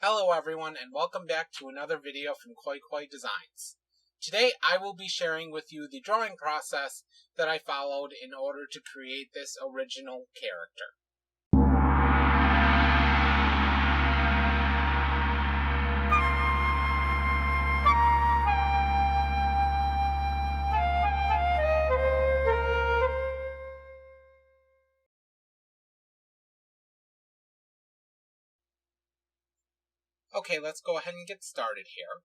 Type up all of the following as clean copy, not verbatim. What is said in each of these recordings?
Hello everyone and welcome back to another video from KoiKoiDesigns. Today I will be sharing with you the drawing process that I followed in order to create this original character. Okay, let's go ahead and get started here.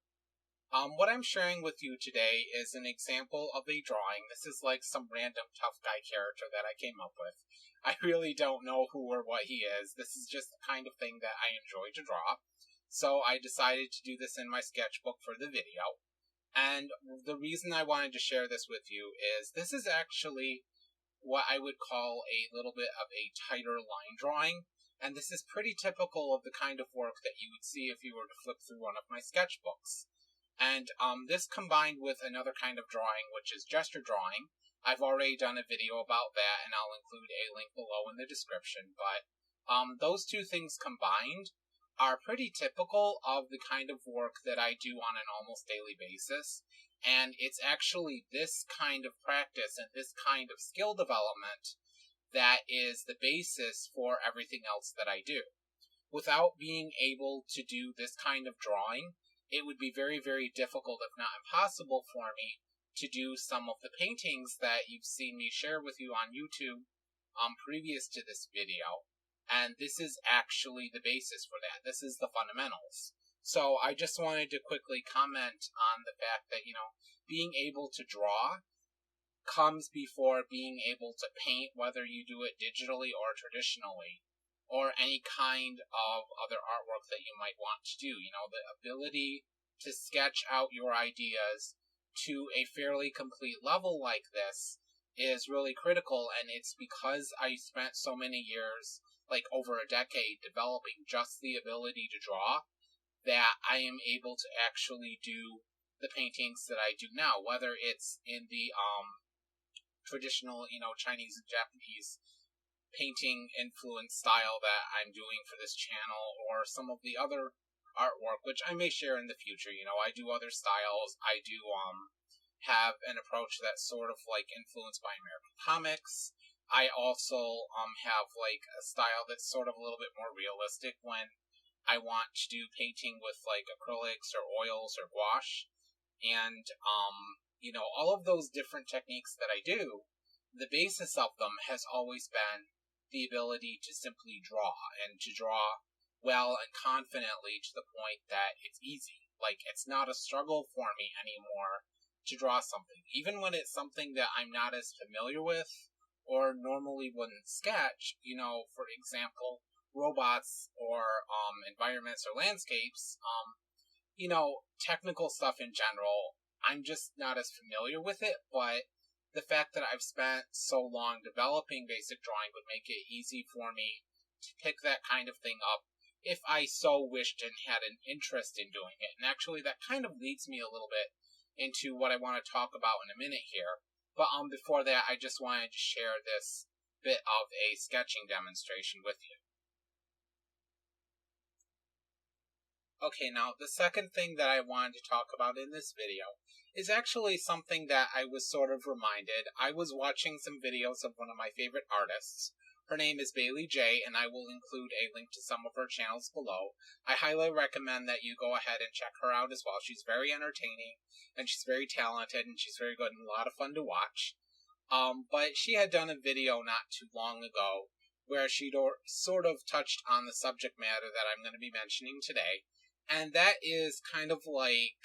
What I'm sharing with you today is an example of a drawing. This is like some random tough guy character that I came up with. I really don't know who or what he is. This is just the kind of thing that I enjoy to draw. So I decided to do this in my sketchbook for the video. And the reason I wanted to share this with you is this is actually what I would call a little bit of a tighter line drawing. And this is pretty typical of the kind of work that you would see if you were to flip through one of my sketchbooks. And this combined with another kind of drawing, which is gesture drawing. I've already done a video about that, and I'll include a link below in the description. But those two things combined are pretty typical of the kind of work that I do on an almost daily basis. And it's actually this kind of practice and this kind of skill development that is the basis for everything else that I do. Without being able to do this kind of drawing, it would be very, very difficult, if not impossible, for me to do some of the paintings that you've seen me share with you on YouTube previous to this video. And this is actually the basis for that. This is the fundamentals. So I just wanted to quickly comment on the fact that, being able to draw comes before being able to paint, whether you do it digitally or traditionally, or any kind of other artwork that you might want to do. The ability to sketch out your ideas to a fairly complete level like this is really critical, and it's because I spent so many years, like over a decade, developing just the ability to draw, that I am able to actually do the paintings that I do now, whether it's in the traditional, Chinese and Japanese painting influence style that I'm doing for this channel, or some of the other artwork, which I may share in the future. I do other styles. I do have an approach that's sort of like influenced by American comics. I also have like a style that's sort of a little bit more realistic when I want to do painting with like acrylics or oils or gouache. And all of those different techniques that I do, the basis of them has always been the ability to simply draw, and to draw well and confidently to the point that it's easy. Like, it's not a struggle for me anymore to draw something. Even when it's something that I'm not as familiar with or normally wouldn't sketch, for example, robots or environments or landscapes, technical stuff in general, I'm just not as familiar with it, but the fact that I've spent so long developing basic drawing would make it easy for me to pick that kind of thing up if I so wished and had an interest in doing it. And actually, that kind of leads me a little bit into what I want to talk about in a minute here. But before that, I just wanted to share this bit of a sketching demonstration with you. Okay, now the second thing that I wanted to talk about in this video is actually something that I was sort of reminded. I was watching some videos of one of my favorite artists. Her name is Baylee Jae, and I will include a link to some of her channels below. I highly recommend that you go ahead and check her out as well. She's very entertaining, and she's very talented, and she's very good and a lot of fun to watch. But she had done a video not too long ago where she sort of touched on the subject matter that I'm going to be mentioning today. And that is kind of like,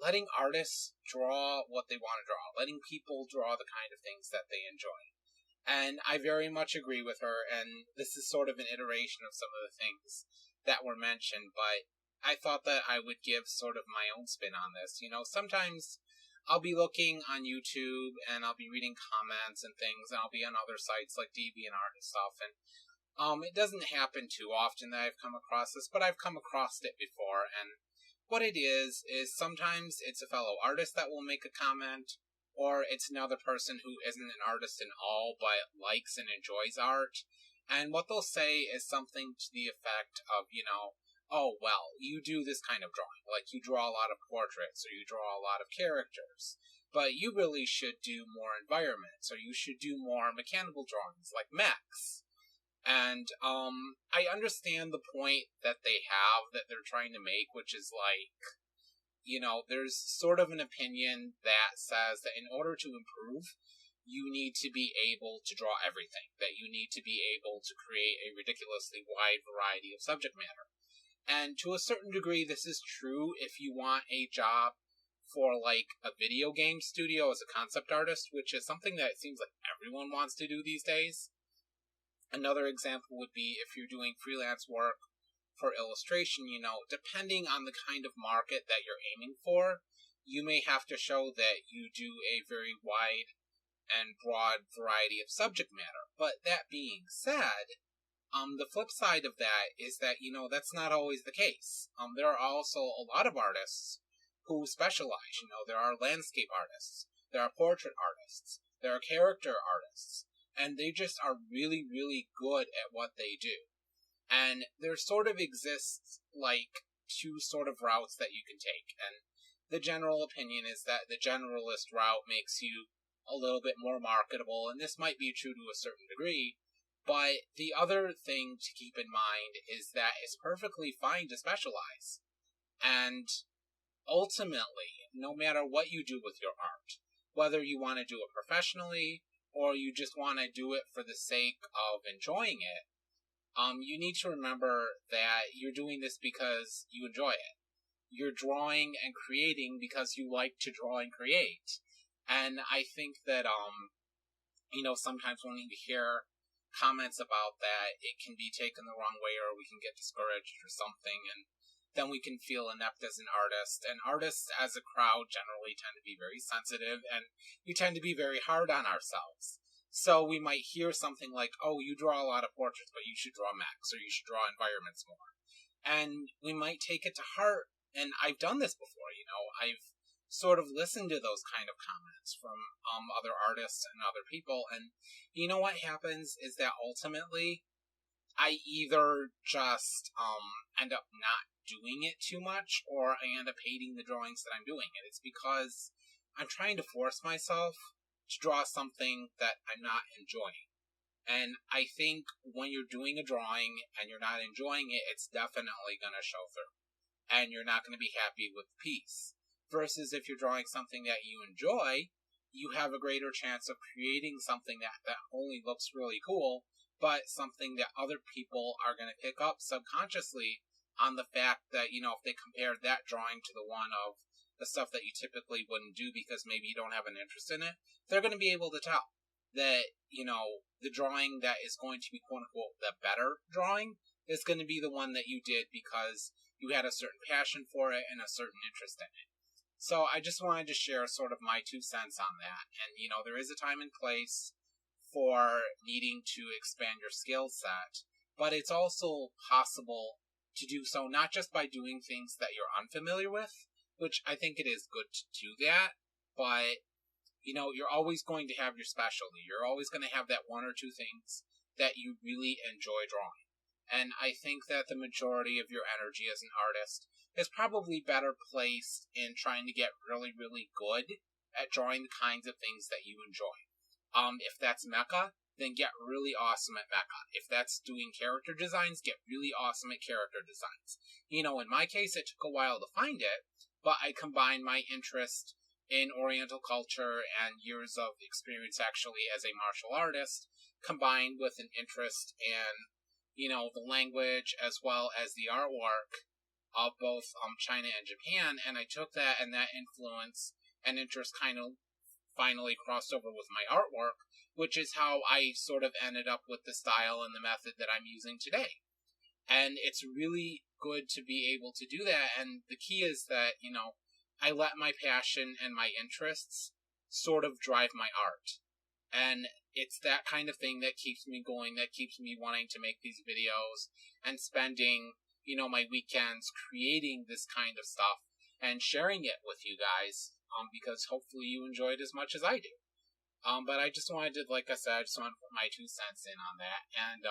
letting artists draw what they want to draw, letting people draw the kind of things that they enjoy. And I very much agree with her, and this is sort of an iteration of some of the things that were mentioned, but I thought that I would give sort of my own spin on this. Sometimes I'll be looking on YouTube, and I'll be reading comments and things, and I'll be on other sites like DeviantArt and stuff, and it doesn't happen too often that I've come across this, but I've come across it before, and what it is sometimes it's a fellow artist that will make a comment, or it's another person who isn't an artist at all, but likes and enjoys art, And what they'll say is something to the effect of, oh, well, you do this kind of drawing. Like, you draw a lot of portraits, or you draw a lot of characters. But you really should do more environments, or you should do more mechanical drawings, like mechs. And, I understand the point that they have, that they're trying to make, which is like, there's sort of an opinion that says that in order to improve, you need to be able to draw everything, that you need to be able to create a ridiculously wide variety of subject matter. And to a certain degree, this is true if you want a job for, like, a video game studio as a concept artist, which is something that it seems like everyone wants to do these days. Another example would be if you're doing freelance work for illustration, depending on the kind of market that you're aiming for, you may have to show that you do a very wide and broad variety of subject matter. But that being said, the flip side of that is that, that's not always the case. There are also a lot of artists who specialize. There are landscape artists, there are portrait artists, there are character artists, and they just are really, really good at what they do. And there sort of exists, like, two sort of routes that you can take. And the general opinion is that the generalist route makes you a little bit more marketable, and this might be true to a certain degree. But the other thing to keep in mind is that it's perfectly fine to specialize. And ultimately, no matter what you do with your art, whether you want to do it professionally or you just want to do it for the sake of enjoying it, you need to remember that you're doing this because you enjoy it. You're drawing and creating because you like to draw and create. And I think that, sometimes when you hear comments about that, it can be taken the wrong way, or we can get discouraged or something, and then we can feel inept as an artist. And artists as a crowd generally tend to be very sensitive, and we tend to be very hard on ourselves. So we might hear something like, oh, you draw a lot of portraits, but you should draw mechs, or you should draw environments more. And we might take it to heart, and I've done this before, I've sort of listened to those kind of comments from other artists and other people, and what happens is that ultimately I either just end up not doing it too much, or I end up hating the drawings that I'm doing. And it's because I'm trying to force myself to draw something that I'm not enjoying. And I think when you're doing a drawing and you're not enjoying it, it's definitely going to show through, and you're not going to be happy with the piece. Versus if you're drawing something that you enjoy, you have a greater chance of creating something that only looks really cool, but something that other people are going to pick up subconsciously on the fact that, if they compared that drawing to the one of the stuff that you typically wouldn't do because maybe you don't have an interest in it, they're going to be able to tell that, the drawing that is going to be quote-unquote the better drawing is going to be the one that you did because you had a certain passion for it and a certain interest in it. So I just wanted to share sort of my 2 cents on that. And, there is a time and place for needing to expand your skill set, but it's also possible to do so not just by doing things that you're unfamiliar with, which I think it is good to do that, but, you're always going to have your specialty. You're always going to have that 1 or 2 things that you really enjoy drawing. And I think that the majority of your energy as an artist is probably better placed in trying to get really, really good at drawing the kinds of things that you enjoy. If that's mecha, then get really awesome at mecha. If that's doing character designs, get really awesome at character designs. In my case, it took a while to find it, but I combined my interest in Oriental culture and years of experience actually as a martial artist, combined with an interest in, the language as well as the artwork of both China and Japan, and I took that and that influence and interest kind of finally crossed over with my artwork, which is how I sort of ended up with the style and the method that I'm using today. And it's really good to be able to do that, and the key is that, I let my passion and my interests sort of drive my art. And it's that kind of thing that keeps me going, that keeps me wanting to make these videos and spending my weekends creating this kind of stuff and sharing it with you guys, because hopefully you enjoy it as much as I do. But I just wanted to, like I said, I just wanted to put my 2 cents in on that, and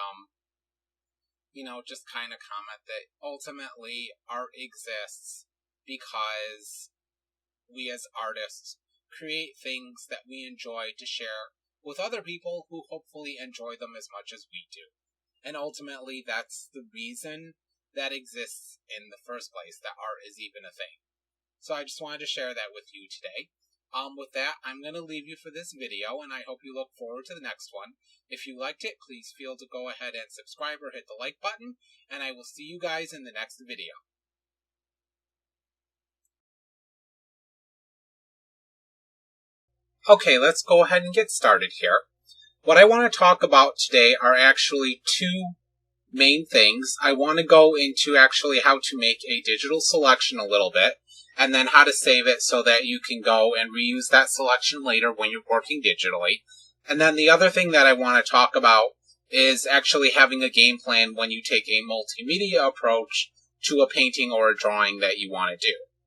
just kind of comment that ultimately art exists because we as artists create things that we enjoy to share with other people who hopefully enjoy them as much as we do. And ultimately, that's the reason that exists in the first place, that art is even a thing. So I just wanted to share that with you today. With that, I'm going to leave you for this video, and I hope you look forward to the next one. If you liked it, please feel to go ahead and subscribe or hit the like button, and I will see you guys in the next video. Okay, let's go ahead and get started here. What I want to talk about today are actually two main things. I want to go into actually how to make a digital selection a little bit, and then how to save it so that you can go and reuse that selection later when you're working digitally. And then the other thing that I want to talk about is actually having a game plan when you take a multimedia approach to a painting or a drawing that you want to do.